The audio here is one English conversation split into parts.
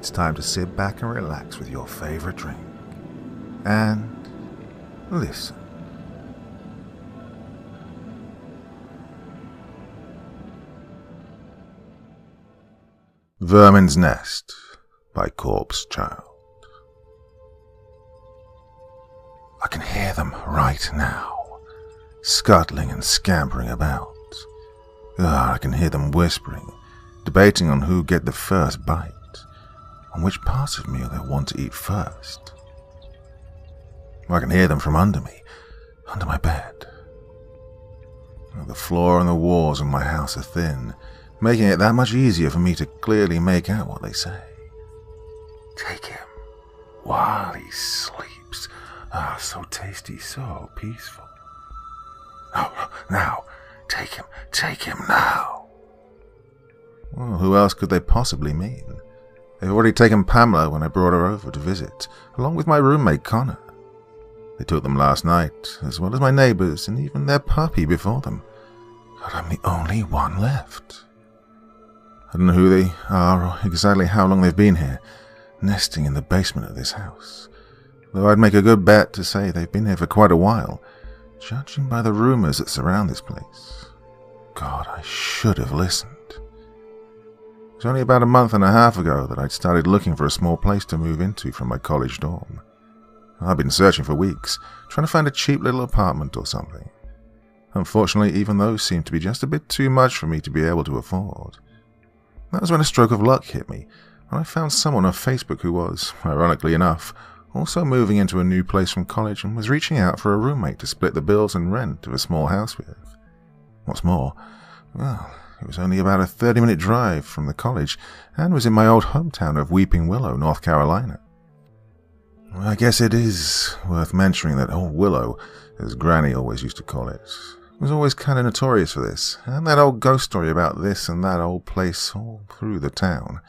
it's time to sit back and relax with your favorite drink. And listen. Vermin's Nest by Corpse Child. I can hear them right now, scuttling and scampering about. I can hear them whispering, debating on who'll get the first bite, on which part of me they'll want to eat first. I can hear them from under me, under my bed. The floor and the walls of my house are thin, making it that much easier for me to clearly make out what they say. Take him while he sleeps. So tasty, so peaceful. Oh, now, take him now. Well, who else could they possibly mean? They've already taken Pamela when I brought her over to visit, along with my roommate Connor. They took them last night, as well as my neighbours and even their puppy before them. But I'm the only one left. I don't know who they are or exactly how long they've been here, nesting in the basement of this house. Though I'd make a good bet to say they've been here for quite a while, judging by the rumours that surround this place. God, I should have listened. It was only about a month and a half ago that I'd started looking for a small place to move into from my college dorm. I've been searching for weeks, trying to find a cheap little apartment or something. Unfortunately, even those seemed to be just a bit too much for me to be able to afford. That was when a stroke of luck hit me, and I found someone on Facebook who was, ironically enough, also moving into a new place from college and was reaching out for a roommate to split the bills and rent of a small house with. What's more, well, it was only about a 30-minute drive from the college and was in my old hometown of Weeping Willow, North Carolina. Well, I guess it is worth mentioning that old Willow, as Granny always used to call it, was always kind of notorious for this, and that old ghost story about this and that old place all through the town.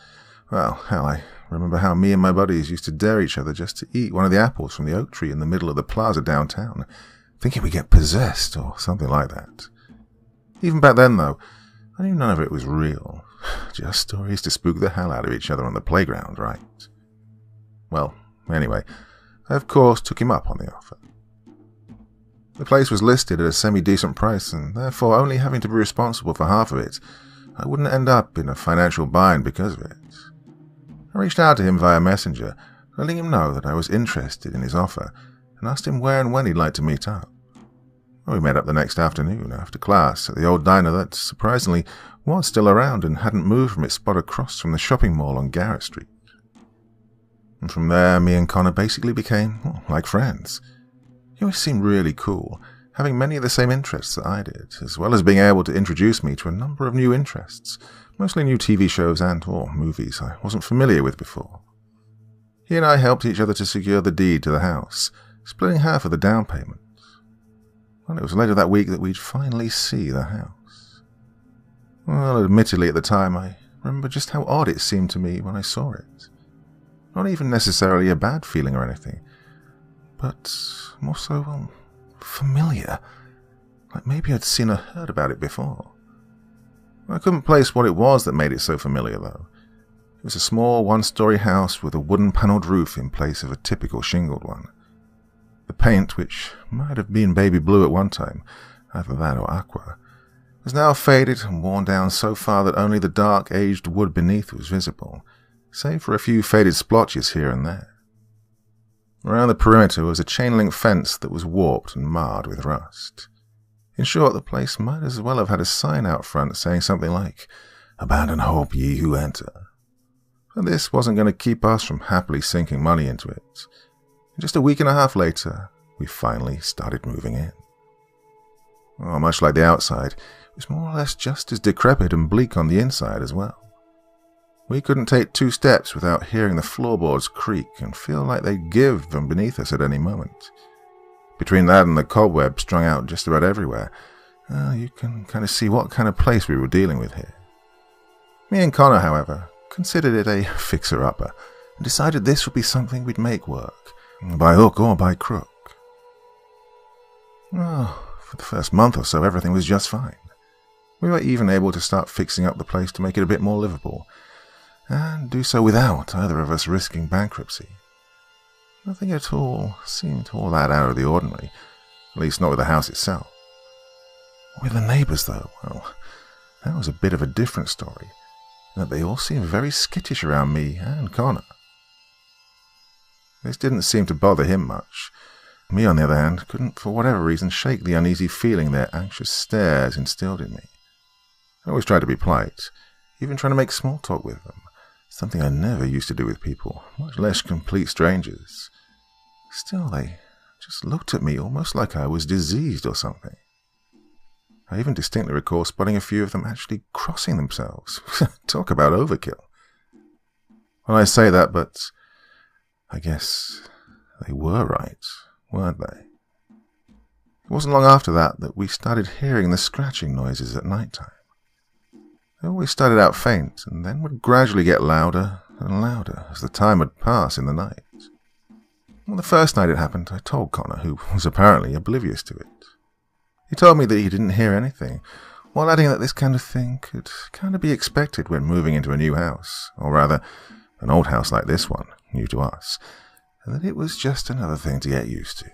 Well, hell, I remember how me and my buddies used to dare each other just to eat one of the apples from the oak tree in the middle of the plaza downtown, thinking we'd get possessed or something like that. Even back then, though, I knew none of it was real. Just stories to spook the hell out of each other on the playground, right? Well, anyway, I of course took him up on the offer. The place was listed at a semi-decent price, and therefore only having to be responsible for half of it, I wouldn't end up in a financial bind because of it. I reached out to him via Messenger, letting him know that I was interested in his offer, and asked him where and when he'd like to meet up. We met up the next afternoon after class at the old diner that, surprisingly, was still around and hadn't moved from its spot across from the shopping mall on Garrett Street. And from there, me and Connor basically became, well, like friends. He always seemed really cool, having many of the same interests that I did, as well as being able to introduce me to a number of new interests, mostly new TV shows and/or movies I wasn't familiar with before. He and I helped each other to secure the deed to the house, splitting half of the down payment. Well, it was later that week that we'd finally see the house. Well, admittedly at the time, I remember just how odd it seemed to me when I saw it. Not even necessarily a bad feeling or anything, but more so, well, familiar. Like maybe I'd seen or heard about it before. I couldn't place what it was that made it so familiar, though. It was a small one-story house with a wooden-panelled roof in place of a typical shingled one. The paint, which might have been baby blue at one time, either that or aqua, was now faded and worn down so far that only the dark, aged wood beneath was visible, save for a few faded splotches here and there. Around the perimeter was a chain-link fence that was warped and marred with rust. In short, the place might as well have had a sign out front saying something like, "Abandon hope, ye who enter." But this wasn't going to keep us from happily sinking money into it. And just a week and a half later, we finally started moving in. Well, much like the outside, it was more or less just as decrepit and bleak on the inside as well. We couldn't take 2 steps without hearing the floorboards creak and feel like they'd give from beneath us at any moment. Between that and the cobwebs strung out just about everywhere, you can kind of see what kind of place we were dealing with here. Me and Connor, however, considered it a fixer-upper and decided this would be something we'd make work, by hook or by crook. Well, for the first month or so, everything was just fine. We were even able to start fixing up the place to make it a bit more livable. and do so without either of us risking bankruptcy. Nothing at all seemed all that out of the ordinary, at least not with the house itself. With the neighbours, though, well, that was a bit of a different story, in that they all seemed very skittish around me and Connor. This didn't seem to bother him much. Me, on the other hand, couldn't for whatever reason shake the uneasy feeling their anxious stares instilled in me. I always tried to be polite, even trying to make small talk with them, something I never used to do with people, much less complete strangers. Still, they just looked at me almost like I was diseased or something. I even distinctly recall spotting a few of them actually crossing themselves. Talk about overkill. Well, I say that, but I guess they were right, weren't they? It wasn't long after that we started hearing the scratching noises at night time. They always started out faint, and then would gradually get louder and louder as the time would pass in the night. On the first night it happened, I told Connor, who was apparently oblivious to it. He told me that he didn't hear anything, while adding that this kind of thing could kind of be expected when moving into a new house, or rather, an old house like this one, new to us, and that it was just another thing to get used to.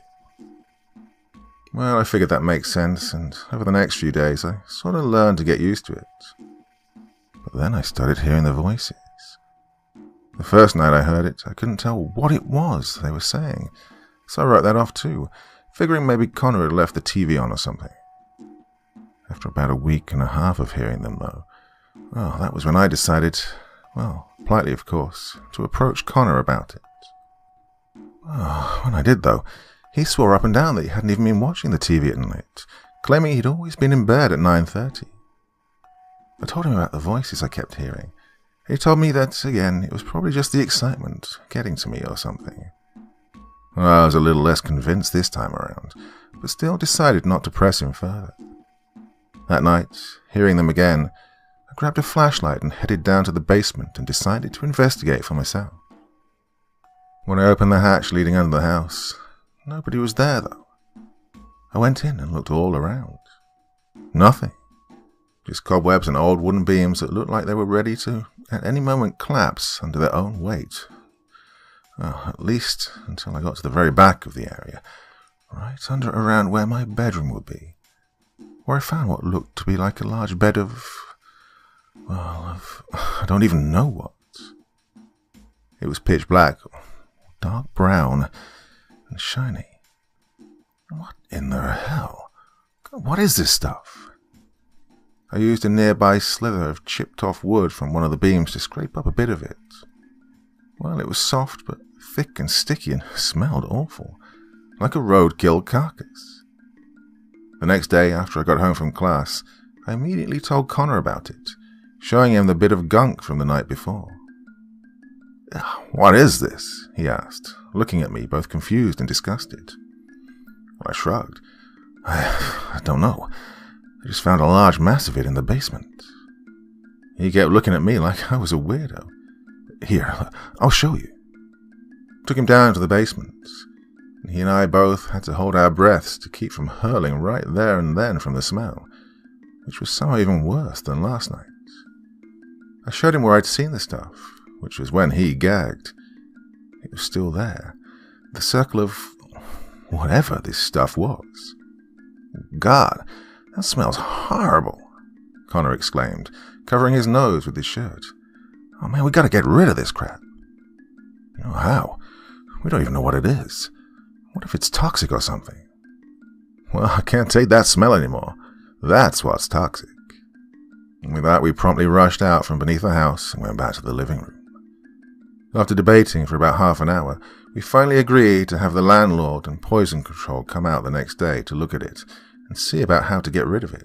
Well, I figured that makes sense, and over the next few days I sort of learned to get used to it. But then I started hearing the voices. The first night I heard it, I couldn't tell what it was they were saying, so I wrote that off too, figuring maybe Connor had left the TV on or something. After about a week and a half of hearing them, though, well, that was when I decided, well, politely of course, to approach Connor about it. Oh, when I did, though, he swore up and down that he hadn't even been watching the TV at night, claiming he'd always been in bed at 9:30. I told him about the voices I kept hearing. He told me that, again, it was probably just the excitement getting to me or something. Well, I was a little less convinced this time around, but still decided not to press him further. That night, hearing them again, I grabbed a flashlight and headed down to the basement and decided to investigate for myself. When I opened the hatch leading under the house, nobody was there, though. I went in and looked all around. Nothing. Just cobwebs and old wooden beams that looked like they were ready to, at any moment, collapse under their own weight. Well, at least until I got to the very back of the area, right under around where my bedroom would be, where I found what looked to be like a large bed of I don't even know what. It was pitch black, dark brown, and shiny. What in the hell? What is this stuff? I used a nearby slither of chipped-off wood from one of the beams to scrape up a bit of it. Well, it was soft, but thick and sticky and smelled awful, like a roadkill carcass. The next day, after I got home from class, I immediately told Connor about it, showing him the bit of gunk from the night before. "What is this?" he asked, looking at me both confused and disgusted. I shrugged. I don't know. I just found a large mass of it in the basement. He kept looking at me like I was a weirdo. "Here, I'll show you." Took him down to the basement, and he and I both had to hold our breaths to keep from hurling right there and then from the smell, which was somehow even worse than last night. I showed him where I'd seen the stuff, which was when he gagged. It was still there, the circle of whatever this stuff was. "God, that smells horrible," Connor exclaimed, covering his nose with his shirt. "Oh man, we gotta get rid of this crap." How? We don't even know what it is. What if it's toxic or something? Well, I can't take that smell anymore. That's what's toxic. And with that, we promptly rushed out from beneath the house and went back to the living room. After debating for about half an hour, we finally agreed to have the landlord and poison control come out the next day to look at it and see about how to get rid of it.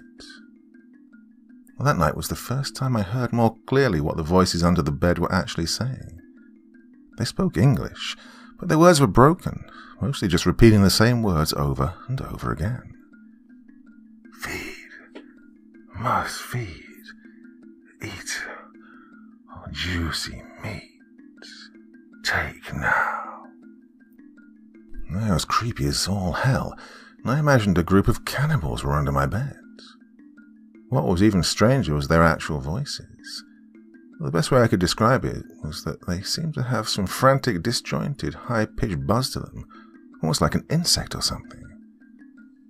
Well, that night was the first time I heard more clearly what the voices under the bed were actually saying. They spoke English, but their words were broken, mostly just repeating the same words over and over again. "Feed. Must feed. Eat. Juicy meat. Take now." That was creepy as all hell, and I imagined a group of cannibals were under my bed. What was even stranger was their actual voices. The best way I could describe it was that they seemed to have some frantic, disjointed, high-pitched buzz to them, almost like an insect or something.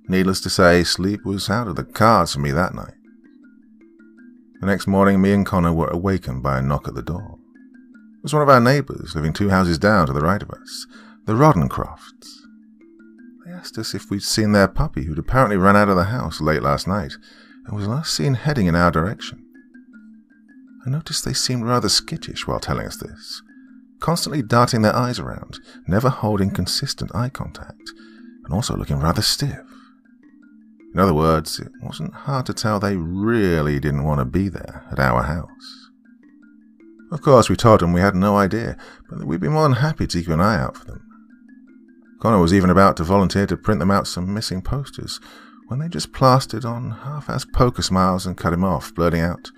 Needless to say, sleep was out of the cards for me that night. The next morning, me and Connor were awakened by a knock at the door. It was one of our neighbours, living 2 houses down to the right of us, the Roddencrofts. They asked us if we'd seen their puppy, who'd apparently run out of the house late last night, and was last seen heading in our direction. I noticed they seemed rather skittish while telling us this, constantly darting their eyes around, never holding consistent eye contact, and also looking rather stiff. In other words, it wasn't hard to tell they really didn't want to be there at our house. Of course, we told them we had no idea, but that we'd be more than happy to keep an eye out for them. Connor was even about to volunteer to print them out some missing posters, when they just plastered on half-assed poker smiles and cut him off, blurting out,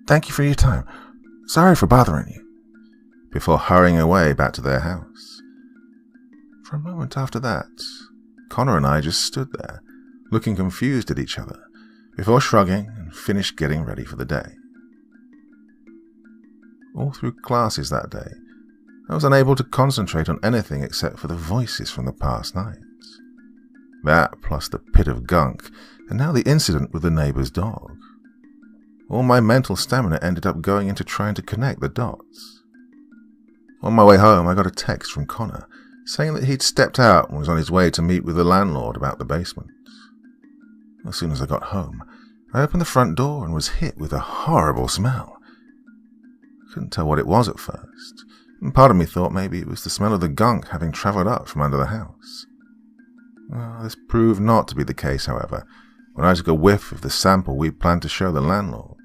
"Thank you for your time. Sorry for bothering you," before hurrying away back to their house. For a moment after that, Connor and I just stood there, looking confused at each other, before shrugging and finished getting ready for the day. All through classes that day, I was unable to concentrate on anything except for the voices from the past nights. That, plus the pit of gunk, and now the incident with the neighbour's dog. All my mental stamina ended up going into trying to connect the dots. On my way home, I got a text from Connor, saying that he'd stepped out and was on his way to meet with the landlord about the basement. As soon as I got home, I opened the front door and was hit with a horrible smell. I couldn't tell what it was at first, and part of me thought maybe it was the smell of the gunk having travelled up from under the house. This proved not to be the case, however, when I took a whiff of the sample we planned to show the landlord.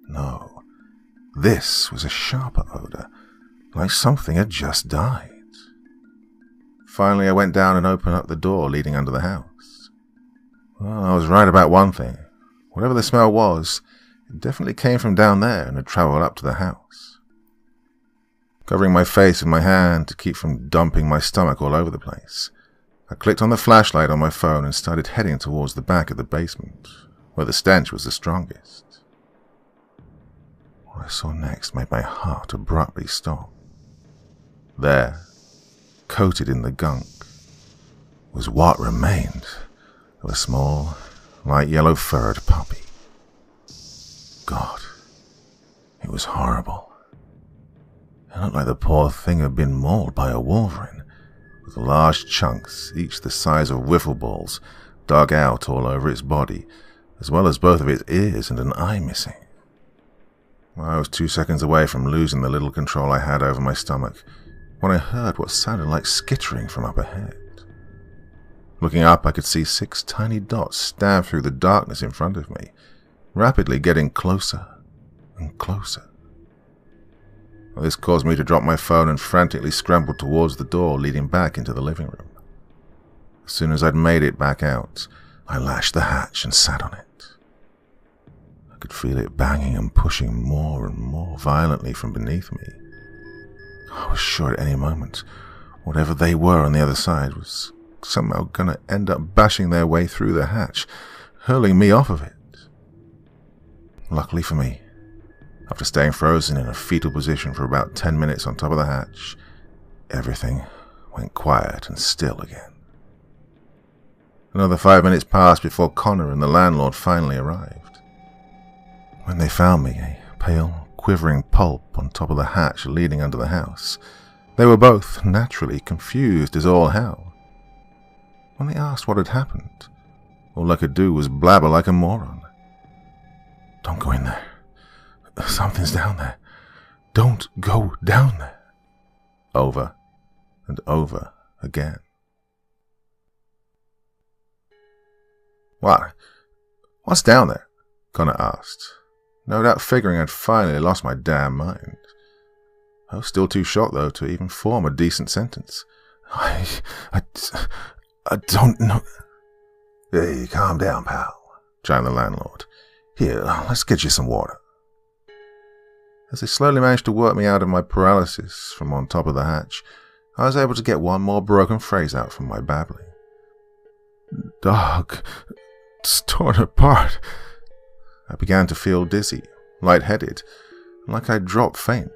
No, this was a sharper odour, like something had just died. Finally, I went down and opened up the door leading under the house. Well, I was right about one thing. Whatever the smell was, it definitely came from down there and had travelled up to the house. Covering my face with my hand to keep from dumping my stomach all over the place, I clicked on the flashlight on my phone and started heading towards the back of the basement, where the stench was the strongest. What I saw next made my heart abruptly stop. There, coated in the gunk, was what remained of a small, light yellow-furred puppy. God, it was horrible. It looked like the poor thing had been mauled by a wolverine, with large chunks, each the size of wiffle balls, dug out all over its body, as well as both of its ears and an eye missing. I was 2 seconds away from losing the little control I had over my stomach, when I heard what sounded like skittering from up ahead. Looking up, I could see 6 tiny dots stab through the darkness in front of me, rapidly getting closer and closer. This caused me to drop my phone and frantically scramble towards the door leading back into the living room. As soon as I'd made it back out, I lashed the hatch and sat on it. I could feel it banging and pushing more and more violently from beneath me. I was sure at any moment, whatever they were on the other side was somehow going to end up bashing their way through the hatch, hurling me off of it. Luckily for me, after staying frozen in a fetal position for about 10 minutes on top of the hatch, everything went quiet and still again. Another 5 minutes passed before Connor and the landlord finally arrived. When they found me, a pale, quivering pulp on top of the hatch leading under the house, they were both naturally confused as all hell. When they asked what had happened, all I could do was blabber like a moron. "Don't go in there. Something's down there. Don't go down there." Over and over again. "What? What's down there?" Connor asked, no doubt figuring I'd finally lost my damn mind. I was still too shocked, though, to even form a decent sentence. I don't know." "Hey, calm down, pal," chimed the landlord. "Here, let's get you some water." As they slowly managed to work me out of my paralysis from on top of the hatch, I was able to get one more broken phrase out from my babbling. "Dog, it's torn apart." I began to feel dizzy, lightheaded, like I'd drop faint,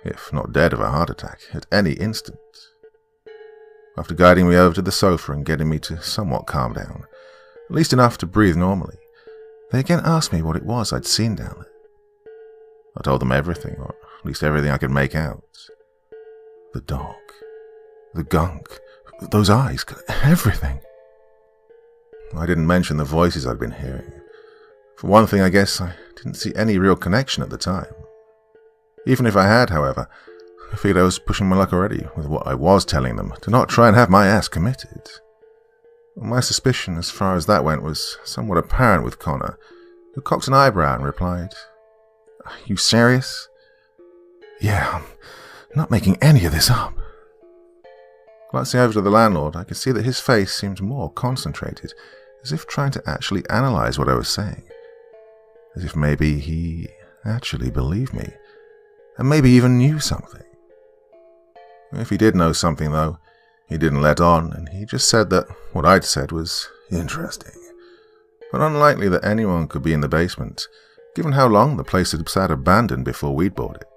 if not dead of a heart attack, at any instant. After guiding me over to the sofa and getting me to somewhat calm down, at least enough to breathe normally, they again asked me what it was I'd seen down there. I told them everything, or at least everything I could make out. The dog, the gunk, those eyes, everything. I didn't mention the voices I'd been hearing. For one thing, I guess I didn't see any real connection at the time. Even if I had, however, I figured I was pushing my luck already with what I was telling them to not try and have my ass committed. My suspicion as far as that went was somewhat apparent with Connor, who cocked an eyebrow and replied, "Are you serious?" "Yeah, I'm not making any of this up." Glancing over to the landlord, I could see that his face seemed more concentrated, as if trying to actually analyze what I was saying. As if maybe he actually believed me, and maybe even knew something. If he did know something, though, he didn't let on, and he just said that what I'd said was interesting, but unlikely that anyone could be in the basement, given how long the place had sat abandoned before we'd bought it.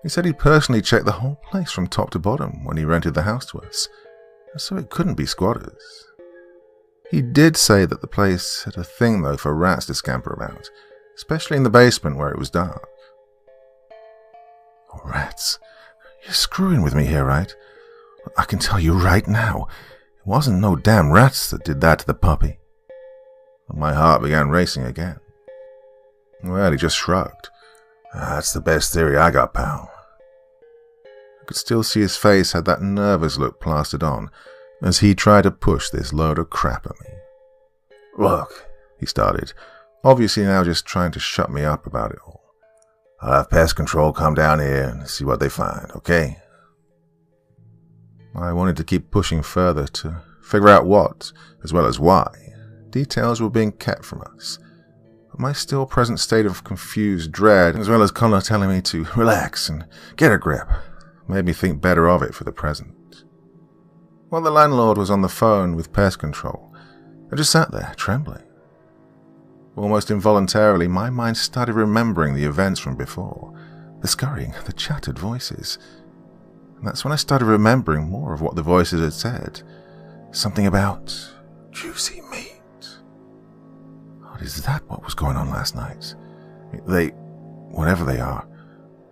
He said he'd personally checked the whole place from top to bottom when he rented the house to us, so it couldn't be squatters. He did say that the place had a thing, though, for rats to scamper about, especially in the basement where it was dark. Oh, rats. You're screwing with me here, right? I can tell you right now, it wasn't no damn rats that did that to the puppy. And my heart began racing again. Well, he just shrugged. "That's the best theory I got, pal." I could still see his face had that nervous look plastered on as he tried to push this load of crap at me. "Look," he started, obviously now just trying to shut me up about it all. "I'll have pest control come down here and see what they find, okay?" I wanted to keep pushing further to figure out what, as well as why, details were being kept from us. But my still present state of confused dread, as well as Connor telling me to relax and get a grip, made me think better of it for the present. While the landlord was on the phone with pest control, I just sat there, trembling. Almost involuntarily, my mind started remembering the events from before, the scurrying, the chattered voices. And that's when I started remembering more of what the voices had said. Something about juicy meat. God, is that what was going on last night? They, whatever they are,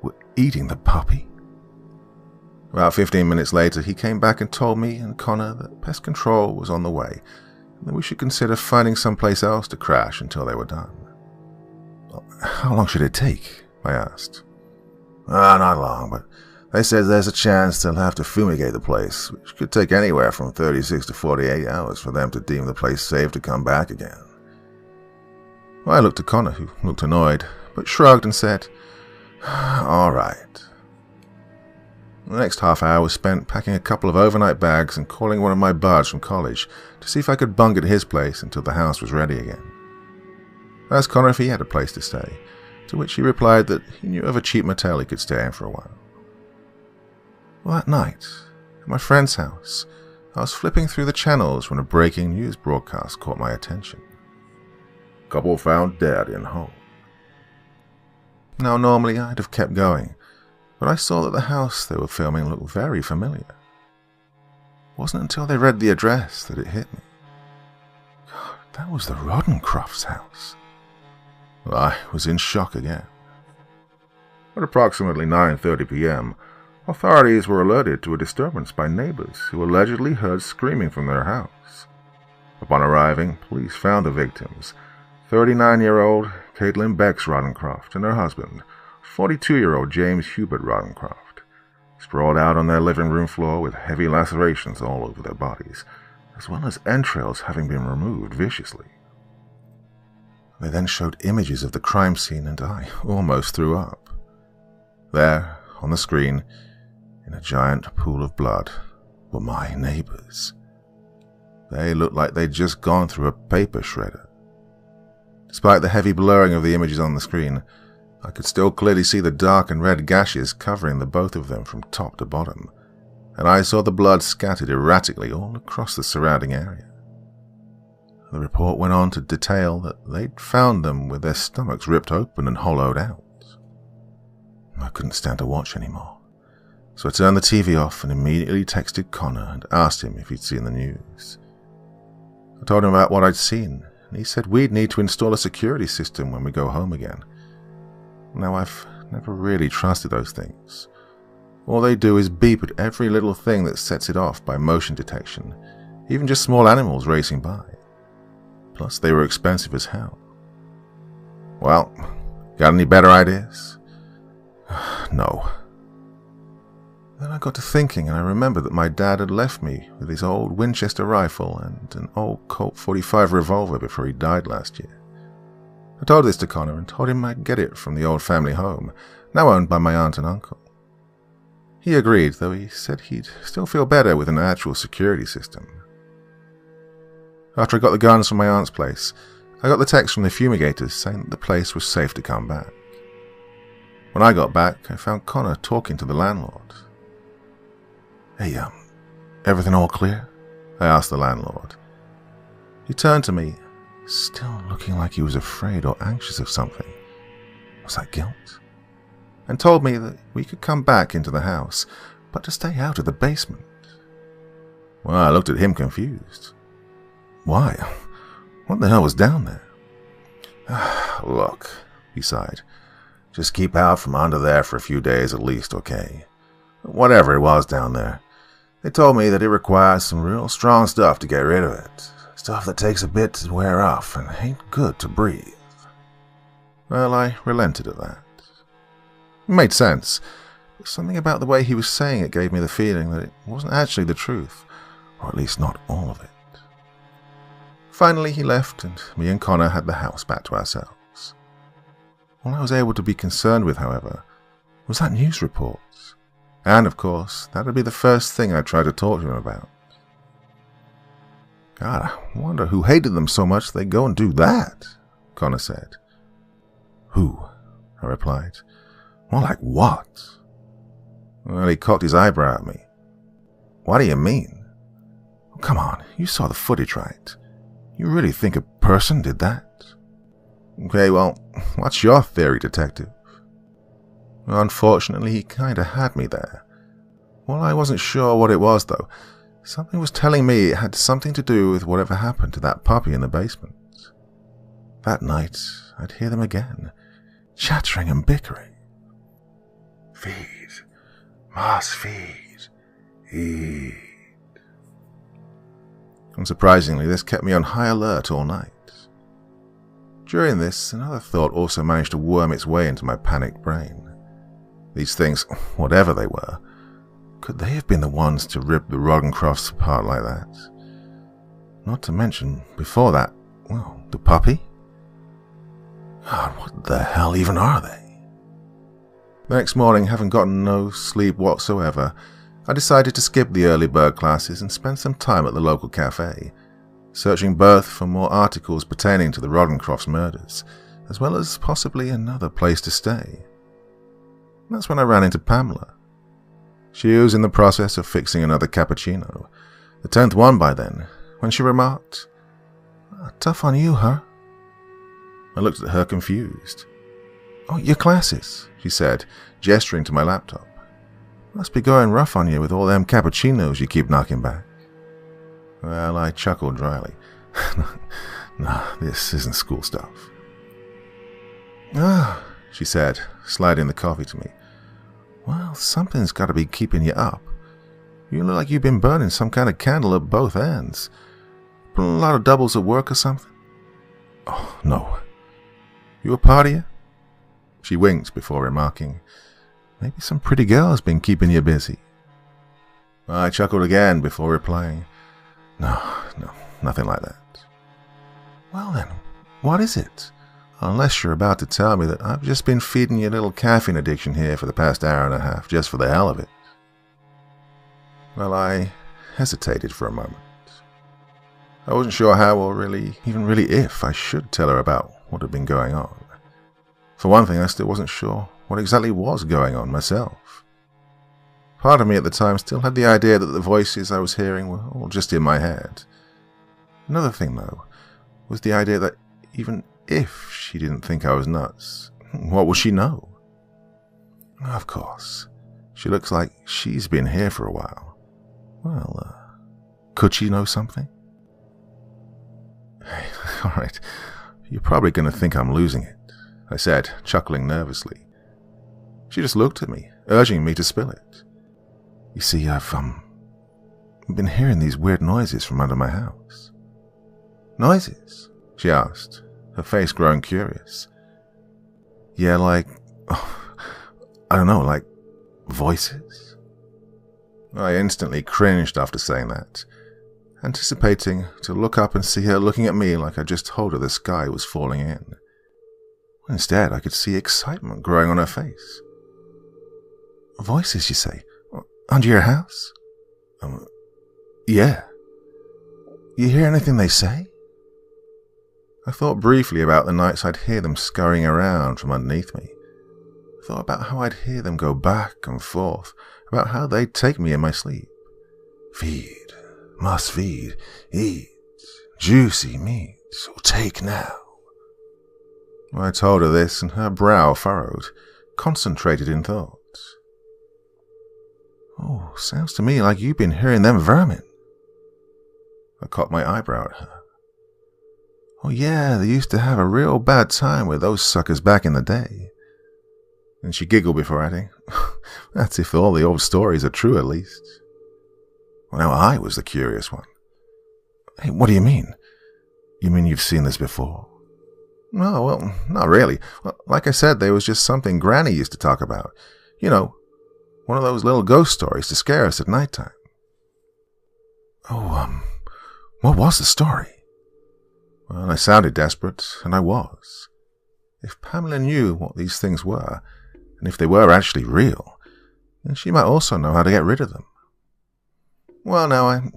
were eating the puppy? About 15 minutes later, he came back and told me and Connor that pest control was on the way, and that we should consider finding someplace else to crash until they were done. "How long should it take?" I asked. Not long, but they said there's a chance they'll have to fumigate the place, which could take anywhere from 36 to 48 hours for them to deem the place safe to come back again." Well, I looked at Connor, who looked annoyed, but shrugged and said, "All right." The next half hour was spent packing a couple of overnight bags and calling one of my buds from college to see if I could bunk at his place until the house was ready again. I asked Connor if he had a place to stay, to which he replied that he knew of a cheap motel he could stay in for a while. Well, that night, at my friend's house, I was flipping through the channels when a breaking news broadcast caught my attention. "Couple found dead in home." Now, normally I'd have kept going, but I saw that the house they were filming looked very familiar. It wasn't until they read the address that it hit me. God, that was the Roddencroft's house. I was in shock again. At approximately 9:30 p.m., authorities were alerted to a disturbance by neighbors who allegedly heard screaming from their house. Upon arriving, police found the victims, 39-year-old Caitlin Bex Roddencroft and her husband, 42-year-old James Hubert Roddencroft, sprawled out on their living room floor with heavy lacerations all over their bodies, as well as entrails having been removed viciously. They then showed images of the crime scene and I almost threw up. There, on the screen, in a giant pool of blood, were my neighbors. They looked like they'd just gone through a paper shredder. Despite the heavy blurring of the images on the screen, I could still clearly see the dark and red gashes covering the both of them from top to bottom, and I saw the blood scattered erratically all across the surrounding area. The report went on to detail that they'd found them with their stomachs ripped open and hollowed out. I couldn't stand to watch anymore, so I turned the TV off and immediately texted Connor and asked him if he'd seen the news. I told him about what I'd seen, and he said we'd need to install a security system when we go home again. Now, I've never really trusted those things. All they do is beep at every little thing that sets it off by motion detection, even just small animals racing by. Plus, they were expensive as hell. Well, got any better ideas? No. Then I got to thinking, and I remembered that my dad had left me with his old Winchester rifle and an old Colt 45 revolver before he died last year. I told this to Connor and told him I'd get it from the old family home, now owned by my aunt and uncle. He agreed, though he said he'd still feel better with an actual security system. After I got the guns from my aunt's place, I got the text from the fumigators saying that the place was safe to come back. When I got back, I found Connor talking to the landlord. Hey, everything all clear? I asked the landlord. He turned to me, still looking like he was afraid or anxious of something. Was that guilt? And told me that we could come back into the house, but to stay out of the basement. Well, I looked at him confused. Why? What the hell was down there? Look, he sighed. Just keep out from under there for a few days at least, okay? Whatever it was down there. They told me that it requires some real strong stuff to get rid of it. Stuff that takes a bit to wear off and ain't good to breathe. Well, I relented at that. It made sense. But something about the way he was saying it gave me the feeling that it wasn't actually the truth, or at least not all of it. Finally, he left, and me and Connor had the house back to ourselves. All I was able to be concerned with, however, was that news report. And, of course, that would be the first thing I tried to talk to him about. God, I wonder who hated them so much they'd go and do that, Connor said. Who? I replied. More like what? Well, he cocked his eyebrow at me. What do you mean? Oh, come on, you saw the footage, right? You really think a person did that? Okay, well, what's your theory, detective? Unfortunately, he kinda had me there. Well, I wasn't sure what it was, though. Something was telling me it had something to do with whatever happened to that puppy in the basement. That night, I'd hear them again, chattering and bickering. Feed. Must feed. Eat. Unsurprisingly, this kept me on high alert all night. During this, another thought also managed to worm its way into my panicked brain. These things, whatever they were, could they have been the ones to rip the Rodencrofts apart like that? Not to mention, before that, well, the puppy? God, what the hell even are they? The next morning, having gotten no sleep whatsoever, I decided to skip the early bird classes and spend some time at the local cafe, searching both for more articles pertaining to the Rodencrofts murders, as well as possibly another place to stay. That's when I ran into Pamela. She was in the process of fixing another cappuccino, the 10th one by then, when she remarked, Tough on you, huh? I looked at her confused. Oh, your classes, she said, gesturing to my laptop. Must be going rough on you with all them cappuccinos you keep knocking back. Well, I chuckled dryly. Nah, this isn't school stuff. Ah, she said, sliding the coffee to me. Well, something's got to be keeping you up. You look like you've been burning some kind of candle at both ends. Putting a lot of doubles at work or something? Oh, no. You a partier? She winked before remarking, Maybe some pretty girl's been keeping you busy. I chuckled again before replying, No, nothing like that. Well then, what is it? Unless you're about to tell me that I've just been feeding your little caffeine addiction here for the past hour and a half, just for the hell of it. Well, I hesitated for a moment. I wasn't sure how or even really if I should tell her about what had been going on. For one thing, I still wasn't sure what exactly was going on myself. Part of me at the time still had the idea that the voices I was hearing were all just in my head. Another thing, though, was the idea that even if she didn't think I was nuts, what would she know? Of course. She looks like she's been here for a while. Well, could she know something? Hey, alright, you're probably going to think I'm losing it, I said, chuckling nervously. She just looked at me, urging me to spill it. You see, I've been hearing these weird noises from under my house. Noises? She asked, her face growing curious. Yeah, like, I don't know, like voices? I instantly cringed after saying that, anticipating to look up and see her looking at me like I just told her the sky was falling in. Instead, I could see excitement growing on her face. Voices, you say? Under your house? Yeah. You hear anything they say? I thought briefly about the nights I'd hear them scurrying around from underneath me. I thought about how I'd hear them go back and forth, about how they'd take me in my sleep. Feed, must feed, eat, juicy meat, so take now. I told her this, and her brow furrowed, concentrated in thought. Oh, sounds to me like you've been hearing them vermin. I cocked my eyebrow at her. Oh yeah, they used to have a real bad time with those suckers back in the day. And she giggled before adding, that's if all the old stories are true at least. Well, now I was the curious one. Hey, what do you mean? You mean you've seen this before? No, well, not really. Well, like I said, there was just something Granny used to talk about. You know, one of those little ghost stories to scare us at night time. Oh, what was the story? Well, I sounded desperate, and I was. If Pamela knew what these things were, and if they were actually real, then she might also know how to get rid of them. Well, now, I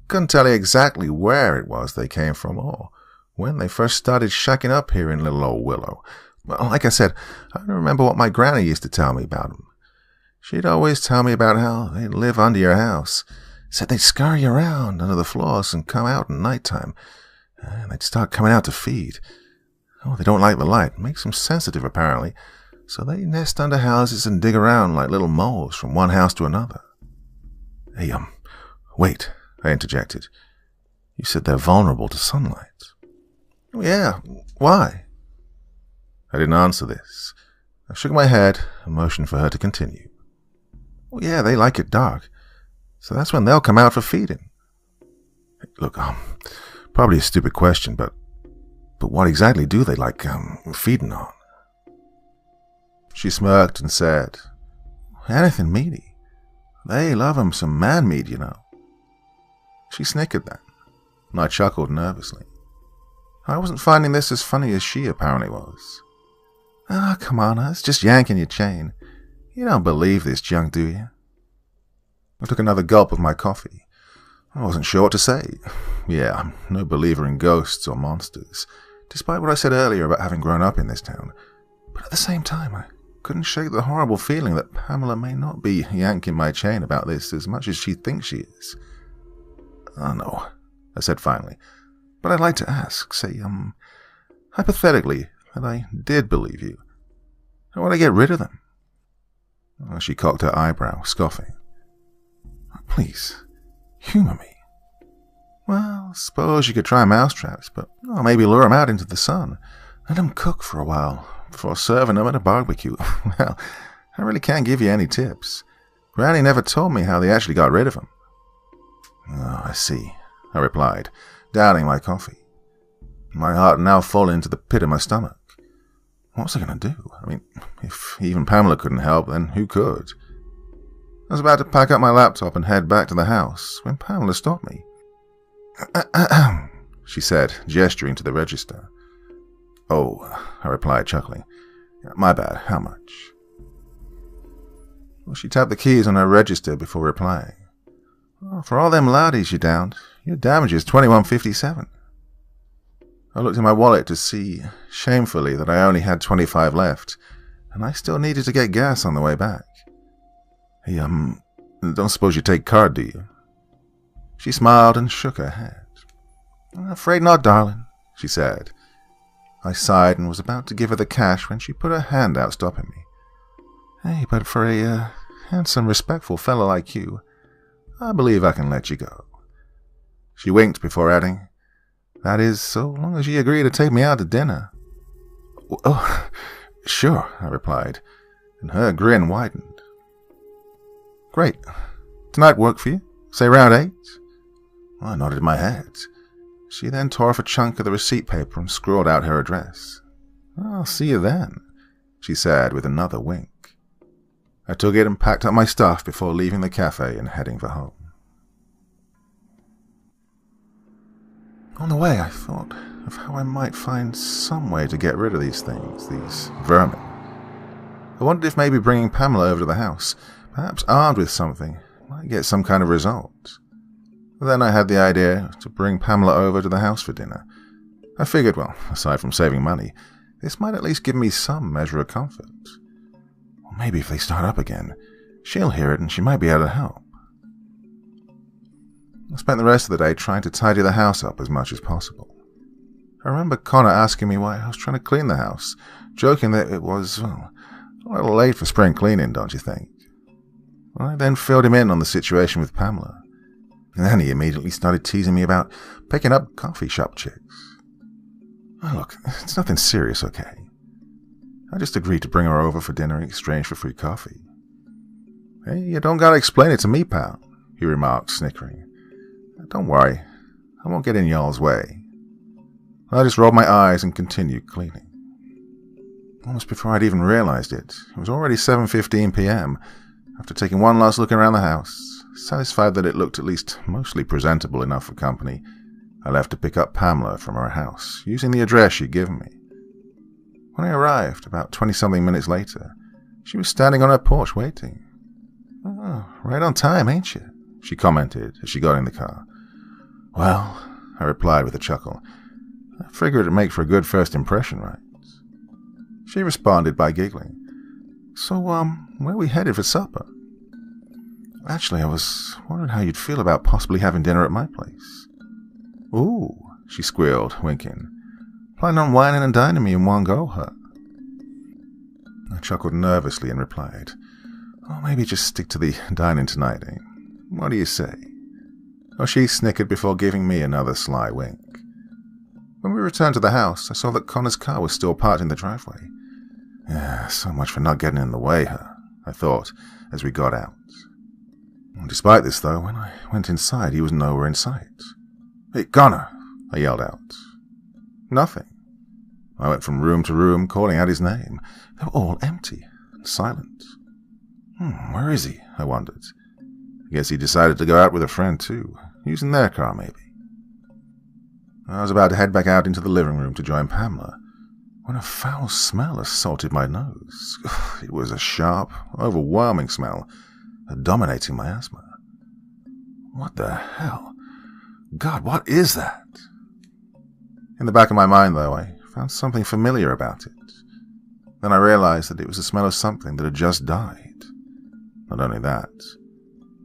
couldn't tell you exactly where it was they came from, or when they first started shacking up here in little old Willow. Well, like I said, I don't remember what my granny used to tell me about them. She'd always tell me about how they'd live under your house. Said they'd scurry around under the floors and come out at night time. And they'd start coming out to feed. Oh, they don't like the light. It makes them sensitive, apparently. So they nest under houses and dig around like little moles from one house to another. Hey, wait, I interjected. You said they're vulnerable to sunlight. Oh, yeah, why? I didn't answer this. I shook my head and motioned for her to continue. Oh, yeah, they like it dark. So that's when they'll come out for feeding. Look, probably a stupid question, but what exactly do they like feeding on? She smirked and said, anything meaty. They love 'em some man meat, you know. She snickered then, and I chuckled nervously. I wasn't finding this as funny as she apparently was. Ah, come on, it's just yanking your chain. You don't believe this junk, do you? I took another gulp of my coffee. I wasn't sure what to say. Yeah, I'm no believer in ghosts or monsters, despite what I said earlier about having grown up in this town. But at the same time, I couldn't shake the horrible feeling that Pamela may not be yanking my chain about this as much as she thinks she is. Oh, no, I said finally. But I'd like to ask, say, hypothetically, that I did believe you. How would I get rid of them? She cocked her eyebrow, scoffing. Please, humor me. Well, suppose you could try mousetraps, but maybe lure them out into the sun. Let them cook for a while before serving them at a barbecue. Well, I really can't give you any tips. Granny never told me how they actually got rid of them. Oh, I see, I replied, downing my coffee. My heart now falling into the pit of my stomach. What was I going to do? I mean, if even Pamela couldn't help, then who could? I was about to pack up my laptop and head back to the house when Pamela stopped me. She said, gesturing to the register. Oh, I replied, chuckling. My bad, how much? Well, she tapped the keys on her register before replying. Oh, for all them loudies you downed, your damage is $21.57. I looked in my wallet to see, shamefully, that I only had 25 left, and I still needed to get gas on the way back. Hey, don't suppose you take card, do you? She smiled and shook her head. I'm afraid not, darling, she said. I sighed and was about to give her the cash when she put her hand out, stopping me. Hey, but for a handsome, respectful fellow like you, I believe I can let you go. She winked before adding, that is, so long as you agree to take me out to dinner. Oh, sure, I replied, and her grin widened. Great. Tonight work for you? Say around 8? I nodded my head. She then tore off a chunk of the receipt paper and scrawled out her address. I'll see you then, she said with another wink. I took it and packed up my stuff before leaving the cafe and heading for home. On the way, I thought of how I might find some way to get rid of these things, these vermin. I wondered if maybe bringing Pamela over to the house, perhaps armed with something, might get some kind of result. Then I had the idea to bring Pamela over to the house for dinner. I figured, well, aside from saving money, this might at least give me some measure of comfort. Or maybe if they start up again, she'll hear it and she might be able to help. I spent the rest of the day trying to tidy the house up as much as possible. I remember Connor asking me why I was trying to clean the house, joking that it was, well, a little late for spring cleaning, don't you think? I then filled him in on the situation with Pamela. And then he immediately started teasing me about picking up coffee shop chicks. Oh, look, it's nothing serious, okay? I just agreed to bring her over for dinner in exchange for free coffee. Hey, you don't gotta explain it to me, pal, he remarked, snickering. Don't worry, I won't get in y'all's way. I just rolled my eyes and continued cleaning. Almost before I'd even realized it was already 7:15 p.m. After taking one last look around the house, satisfied that it looked at least mostly presentable enough for company, I left to pick up Pamela from her house, using the address she'd given me. When I arrived, about 20-something minutes later, she was standing on her porch waiting. Oh, right on time, ain't you? She commented as she got in the car. Well, I replied with a chuckle, I figured it'd make for a good first impression, right? She responded by giggling. So, where are we headed for supper? Actually, I was wondering how you'd feel about possibly having dinner at my place. Ooh, she squealed, winking. Planning on wining and dining me in one go, huh? I chuckled nervously and replied, oh, maybe just stick to the dining tonight, eh? What do you say? Oh, she snickered before giving me another sly wink. When we returned to the house, I saw that Connor's car was still parked in the driveway. Yeah, so much for not getting in the way, huh? I thought, as we got out. Despite this, though, when I went inside, he was nowhere in sight. Hey, Connor! I yelled out. Nothing. I went from room to room, calling out his name. They were all empty and silent. Where is he? I wondered. I guess he decided to go out with a friend, too, using their car, maybe. I was about to head back out into the living room to join Pamela, when a foul smell assaulted my nose. It was a sharp, overwhelming smell, dominating my asthma. What the hell? God, what is that? In the back of my mind, though, I found something familiar about it. Then I realized that it was the smell of something that had just died. Not only that,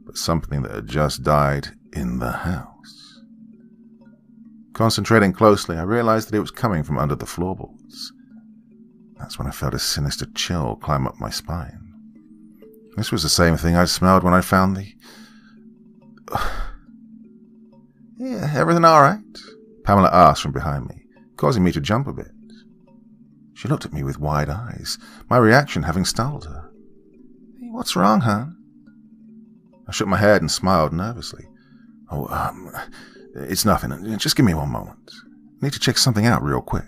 but something that had just died in the house. Concentrating closely, I realized that it was coming from under the floorboards. That's when I felt a sinister chill climb up my spine. This was the same thing I'd smelled when I found the... Yeah, everything all right? Pamela asked from behind me, causing me to jump a bit. She looked at me with wide eyes, my reaction having startled her. Hey, what's wrong, hon? I shook my head and smiled nervously. Oh, it's nothing. Just give me one moment. I need to check something out real quick.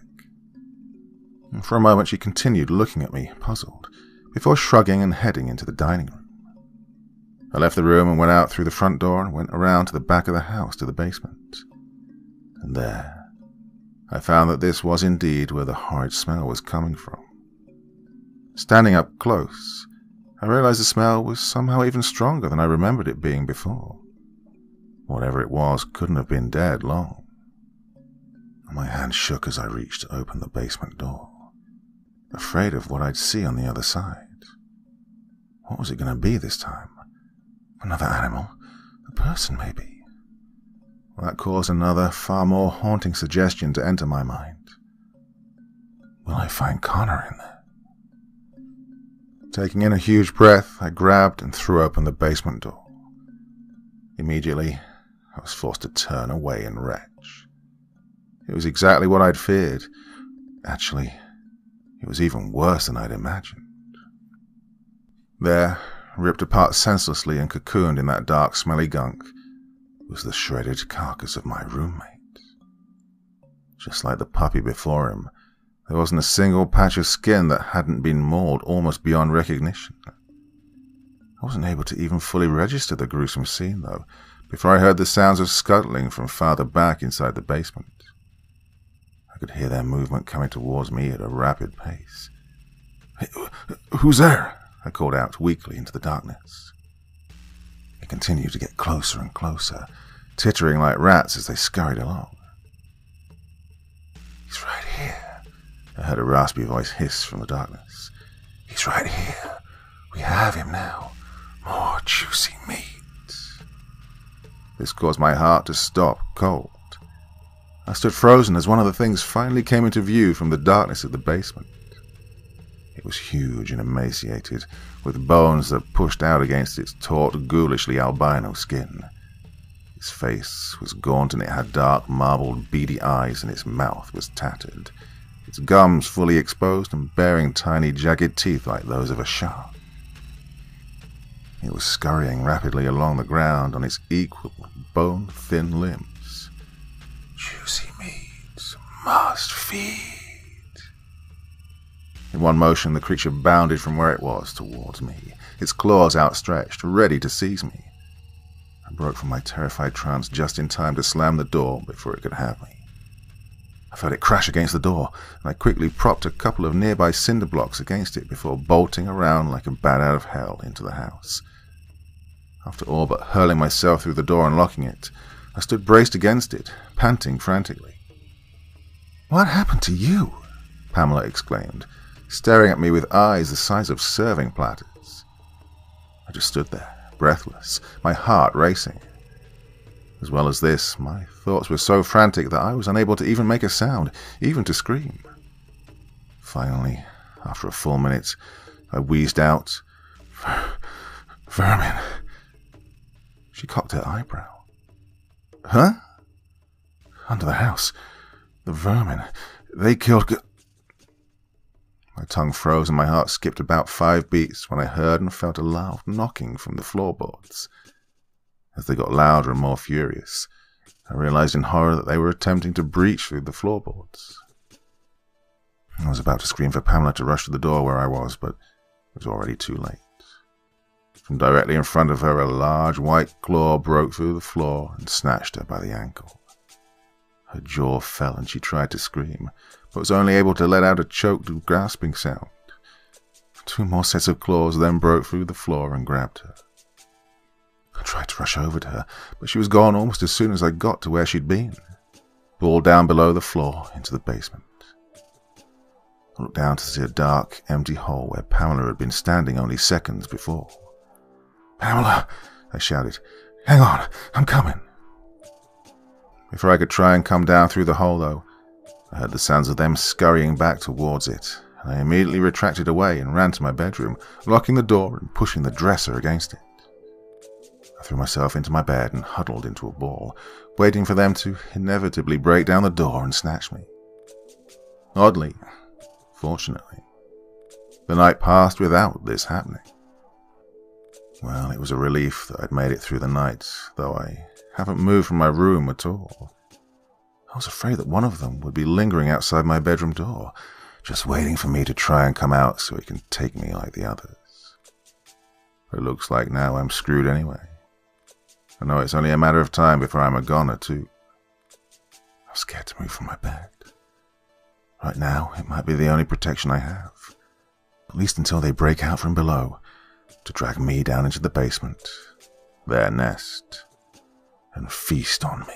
And for a moment she continued looking at me, puzzled, before shrugging and heading into the dining room. I left the room and went out through the front door and went around to the back of the house to the basement. And there, I found that this was indeed where the horrid smell was coming from. Standing up close, I realized the smell was somehow even stronger than I remembered it being before. Whatever it was couldn't have been dead long. My hand shook as I reached to open the basement door, afraid of what I'd see on the other side. What was it going to be this time? Another animal? A person, maybe? Well, that caused another, far more haunting suggestion to enter my mind. Will I find Connor in there? Taking in a huge breath, I grabbed and threw open the basement door. Immediately, I was forced to turn away and retch. It was exactly what I'd feared. Actually, it was even worse than I'd imagined. There, ripped apart senselessly and cocooned in that dark, smelly gunk, was the shredded carcass of my roommate. Just like the puppy before him, there wasn't a single patch of skin that hadn't been mauled almost beyond recognition. I wasn't able to even fully register the gruesome scene, though, before I heard the sounds of scuttling from farther back inside the basement. I could hear their movement coming towards me at a rapid pace. "Hey, who's there?" I called out weakly into the darkness. They continued to get closer and closer, tittering like rats as they scurried along. "He's right here," I heard a raspy voice hiss from the darkness. "He's right here. We have him now. More juicy meat." This caused my heart to stop cold. I stood frozen as one of the things finally came into view from the darkness of the basement. It was huge and emaciated, with bones that pushed out against its taut, ghoulishly albino skin. Its face was gaunt and it had dark, marbled, beady eyes, and its mouth was tattered, its gums fully exposed and bearing tiny, jagged teeth like those of a shark. It was scurrying rapidly along the ground on its equal, bone-thin limbs. "Juicy meat, must feed." In one motion, the creature bounded from where it was towards me, its claws outstretched, ready to seize me. I broke from my terrified trance just in time to slam the door before it could have me. I felt it crash against the door, and I quickly propped a couple of nearby cinder blocks against it before bolting around like a bat out of hell into the house. After all but hurling myself through the door and locking it, I stood braced against it, panting frantically. "What happened to you?" Pamela exclaimed, staring at me with eyes the size of serving platters. I just stood there, breathless, my heart racing. As well as this, my thoughts were so frantic that I was unable to even make a sound, even to scream. Finally, after a full minute, I wheezed out, "Vermin." She cocked her eyebrow. "Huh?" "Under the house. The vermin. They killed..." My tongue froze and my heart skipped about 5 beats when I heard and felt a loud knocking from the floorboards. As they got louder and more furious, I realized in horror that they were attempting to breach through the floorboards. I was about to scream for Pamela to rush to the door where I was, but it was already too late. From directly in front of her, a large white claw broke through the floor and snatched her by the ankle. Her jaw fell and she tried to scream, but was only able to let out a choked, gasping sound. 2 more sets of claws then broke through the floor and grabbed her. I tried to rush over to her, but she was gone almost as soon as I got to where she'd been, balled down below the floor into the basement. I looked down to see a dark, empty hole where Pamela had been standing only seconds before. "Pamela!" I shouted. "Hang on, I'm coming." Before I could try and come down through the hole, though, I heard the sounds of them scurrying back towards it, and I immediately retracted away and ran to my bedroom, locking the door and pushing the dresser against it. I threw myself into my bed and huddled into a ball, waiting for them to inevitably break down the door and snatch me. Oddly, fortunately, the night passed without this happening. Well, it was a relief that I'd made it through the night, though I haven't moved from my room at all. I was afraid that one of them would be lingering outside my bedroom door, just waiting for me to try and come out so it can take me like the others. But it looks like now I'm screwed anyway. I know it's only a matter of time before I'm a goner too. I'm scared to move from my bed. Right now, it might be the only protection I have, at least until they break out from below to drag me down into the basement, their nest, and feast on me.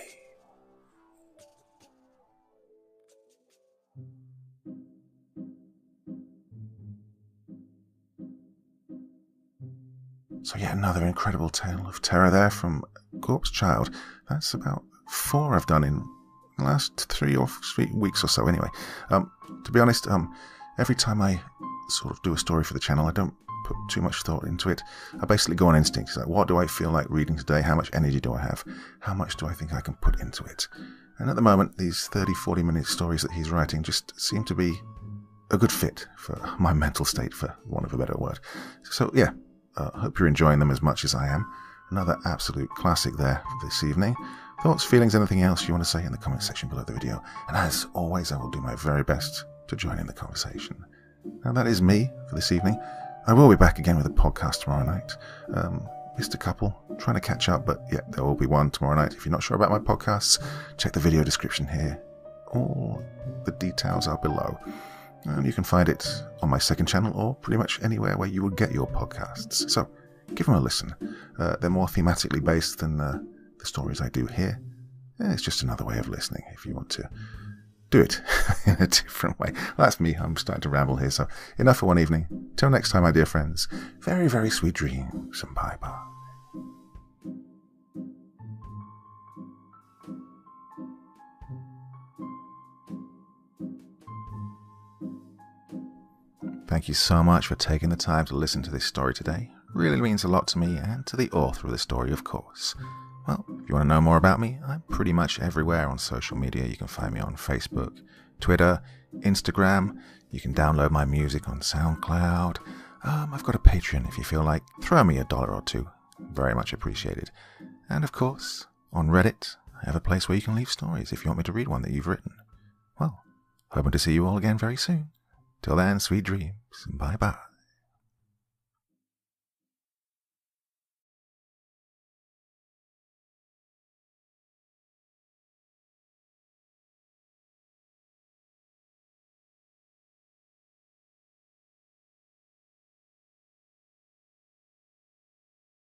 So yet another incredible tale of terror there from Corpse Child. That's about 4 I've done in the last 3 or 3 weeks or so anyway. To be honest, every time I sort of do a story for the channel, I don't put too much thought into it. I basically go on instinct. It's like, what do I feel like reading today? How much energy do I have? How much do I think I can put into it? And at the moment, these 30, 40-minute stories that he's writing just seem to be a good fit for my mental state, for want of a better word. So yeah, hope you're enjoying them as much as I am. Another absolute classic there for this evening. Thoughts, feelings, anything else you want to say in the comment section below the video. And as always, I will do my very best to join in the conversation. Now that is me for this evening. I will be back again with a podcast tomorrow night. Missed a couple, trying to catch up, but yeah, there will be one tomorrow night. If you're not sure about my podcasts, check the video description here. All the details are below. And you can find it on my second channel or pretty much anywhere where you would get your podcasts. So give them a listen. They're more thematically based than the stories I do here. It's just another way of listening if you want to do it in a different way. Well, that's me. I'm starting to ramble here. So enough for one evening. Till next time, my dear friends. Very, very sweet dreams and bye-bye. Thank you so much for taking the time to listen to this story today. Really means a lot to me and to the author of the story, of course. Well, if you want to know more about me, I'm pretty much everywhere on social media. You can find me on Facebook, Twitter, Instagram. You can download my music on SoundCloud. I've got a Patreon if you feel like. Throw me $1 or $2. Very much appreciated. And of course, on Reddit, I have a place where you can leave stories if you want me to read one that you've written. Well, hoping to see you all again very soon. Till then, sweet dreams. Bye-bye.